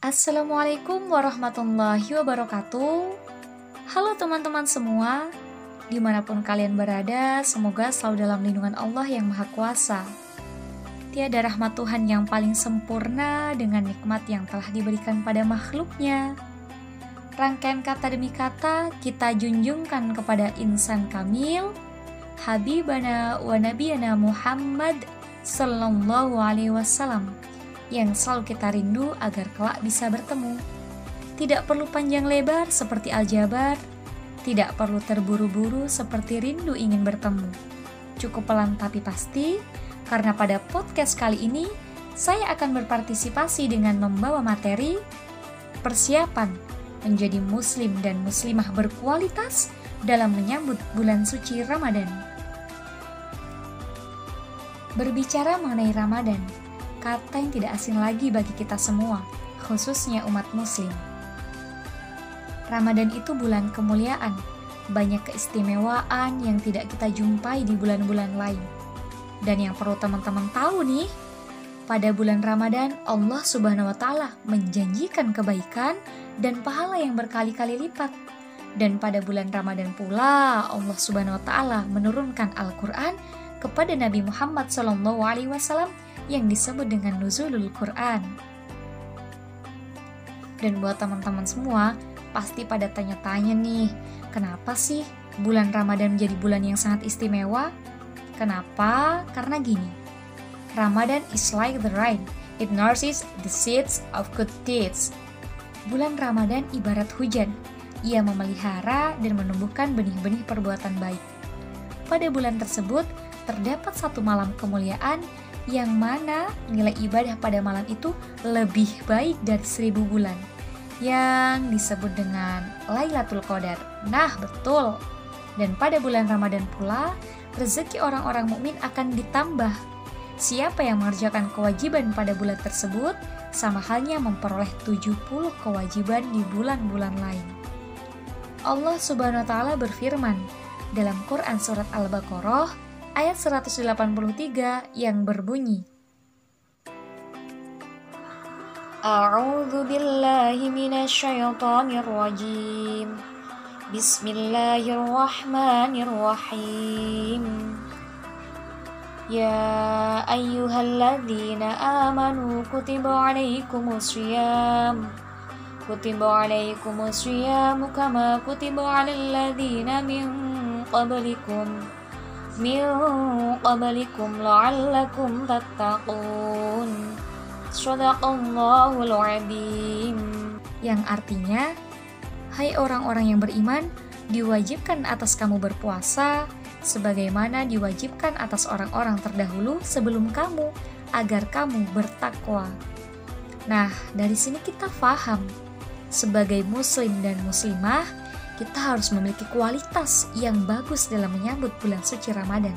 Assalamualaikum warahmatullahi wabarakatuh. Halo teman-teman semua, dimanapun kalian berada, semoga selalu dalam lindungan Allah yang Maha Kuasa. Tiada rahmat Tuhan yang paling sempurna dengan nikmat yang telah diberikan pada makhluknya. Rangkaian kata demi kata kita junjungkan kepada insan kamil, Habibana wa Nabiyana Muhammad Sallallahu Alaihi Wasallam, yang selalu kita rindu agar kelak bisa bertemu. Tidak perlu panjang lebar seperti aljabar, tidak perlu terburu-buru seperti rindu ingin bertemu. Cukup pelan tapi pasti, karena pada podcast kali ini saya akan berpartisipasi dengan membawa materi persiapan menjadi muslim dan muslimah berkualitas dalam menyambut bulan suci Ramadan. Berbicara mengenai Ramadan, kata yang tidak asing lagi bagi kita semua, khususnya umat muslim. Ramadan itu bulan kemuliaan, banyak keistimewaan yang tidak kita jumpai di bulan-bulan lain. Dan yang perlu teman-teman tahu nih, pada bulan Ramadan Allah Subhanahu wa Ta'ala menjanjikan kebaikan dan pahala yang berkali-kali lipat. Dan pada bulan Ramadan pula Allah Subhanahu wa Ta'ala menurunkan Al-Quran kepada Nabi Muhammad SAW yang disebut dengan Nuzulul Quran. Dan buat teman-teman semua, pasti pada tanya-tanya nih, kenapa sih bulan Ramadan menjadi bulan yang sangat istimewa? Kenapa? Karena gini, Ramadan is like the rain, it nourishes the seeds of good deeds. Bulan Ramadan ibarat hujan, ia memelihara dan menumbuhkan benih-benih perbuatan baik. Pada bulan tersebut, terdapat satu malam kemuliaan yang mana nilai ibadah pada malam itu lebih baik dari 1000 bulan, yang disebut dengan Lailatul Qadar. Nah, betul. Dan pada bulan Ramadan pula, rezeki orang-orang mukmin akan ditambah. Siapa yang mengerjakan kewajiban pada bulan tersebut, sama halnya memperoleh 70 kewajiban di bulan-bulan lain. Allah Subhanahu wa Ta'ala berfirman dalam Quran Surat Al-Baqarah ayat 183 yang berbunyi, A'udzu billahi minasyaitonir rajim. Bismillahirrahmanirrahim. Ya ayyuhalladzina amanu kutiba alaikumusiyam. Kutiba alaikumusiyam kama kutiba alal ladzina min qablikum la'allakum tattaqun. Shadaqallahul adzim. Yang artinya, hai orang-orang yang beriman, diwajibkan atas kamu berpuasa sebagaimana diwajibkan atas orang-orang terdahulu sebelum kamu, agar kamu bertakwa. Nah, dari sini kita paham, sebagai muslim dan muslimah, kita harus memiliki kualitas yang bagus dalam menyambut bulan suci Ramadan.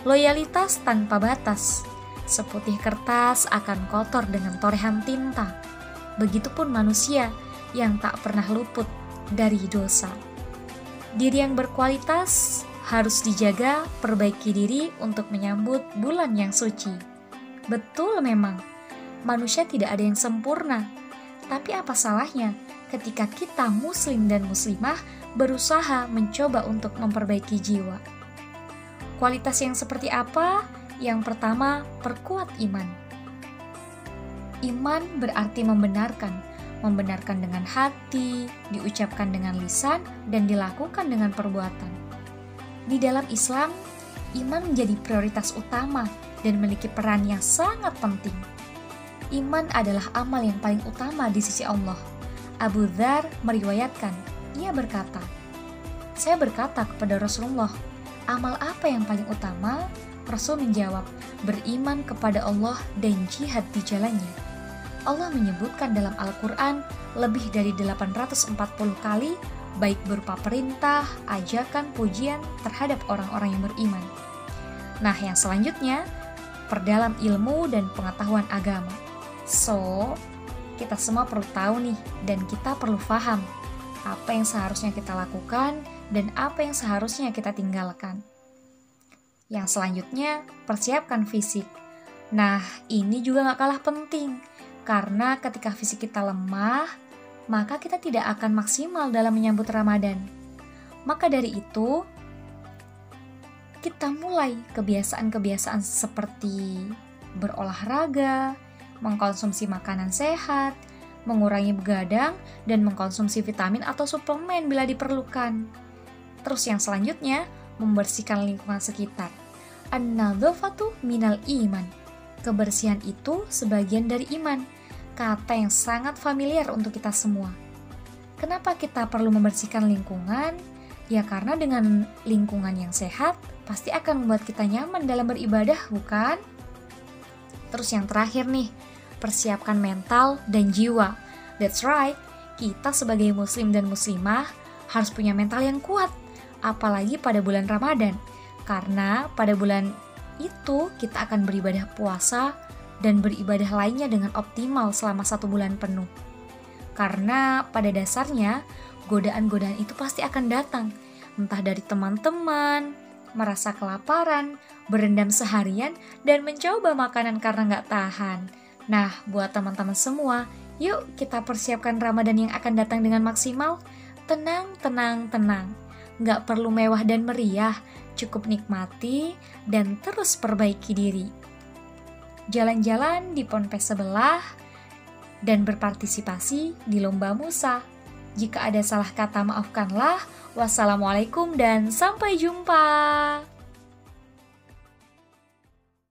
Loyalitas tanpa batas, seputih kertas akan kotor dengan torehan tinta. Begitupun manusia yang tak pernah luput dari dosa. Diri yang berkualitas harus dijaga, perbaiki diri untuk menyambut bulan yang suci. Betul memang, manusia tidak ada yang sempurna. Tapi apa salahnya ketika kita muslim dan muslimah berusaha mencoba untuk memperbaiki jiwa? Kualitas yang seperti apa? Yang pertama, perkuat iman. Iman berarti membenarkan dengan hati, diucapkan dengan lisan, dan dilakukan dengan perbuatan. Di dalam Islam, iman menjadi prioritas utama dan memiliki peran yang sangat penting. Iman adalah amal yang paling utama di sisi Allah. Abu Dzar meriwayatkan, ia berkata, saya berkata kepada Rasulullah, amal apa yang paling utama? Rasul menjawab, beriman kepada Allah dan jihad di jalannya. Allah menyebutkan dalam Al-Quran lebih dari 840 kali, baik berupa perintah, ajakan, pujian terhadap orang-orang yang beriman. Nah, yang selanjutnya, perdalam ilmu dan pengetahuan agama. So, kita semua perlu tahu nih, dan kita perlu paham apa yang seharusnya kita lakukan dan apa yang seharusnya kita tinggalkan. Yang selanjutnya, persiapkan fisik. Nah, ini juga gak kalah penting, Karena ketika fisik kita lemah, maka kita tidak akan maksimal dalam menyambut Ramadan. Maka dari itu, kita mulai kebiasaan-kebiasaan seperti berolahraga, mengkonsumsi makanan sehat, mengurangi begadang, dan mengkonsumsi vitamin atau suplemen bila diperlukan. Terus yang selanjutnya, membersihkan lingkungan sekitar. An-nadzafatu minal iman. Kebersihan itu sebagian dari iman. Kata yang sangat familiar untuk kita semua. Kenapa kita perlu membersihkan lingkungan? Ya karena dengan lingkungan yang sehat, pasti akan membuat kita nyaman dalam beribadah, bukan? Terus yang terakhir nih, persiapkan mental dan jiwa. That's right, kita sebagai muslim dan muslimah harus punya mental yang kuat, apalagi pada bulan Ramadan. Karena pada bulan itu kita akan beribadah puasa dan beribadah lainnya dengan optimal selama 1 bulan penuh. Karena pada dasarnya, godaan-godaan itu pasti akan datang, entah dari teman-teman, merasa kelaparan, berendam seharian, dan mencoba makanan karena nggak tahan. Nah, buat teman-teman semua, yuk kita persiapkan Ramadan yang akan datang dengan maksimal. Tenang, tenang, tenang. Nggak perlu mewah dan meriah, cukup nikmati dan terus perbaiki diri. Jalan-jalan di ponpes sebelah dan berpartisipasi di Lomba Musa. Jika ada salah kata maafkanlah. Wassalamualaikum dan sampai jumpa.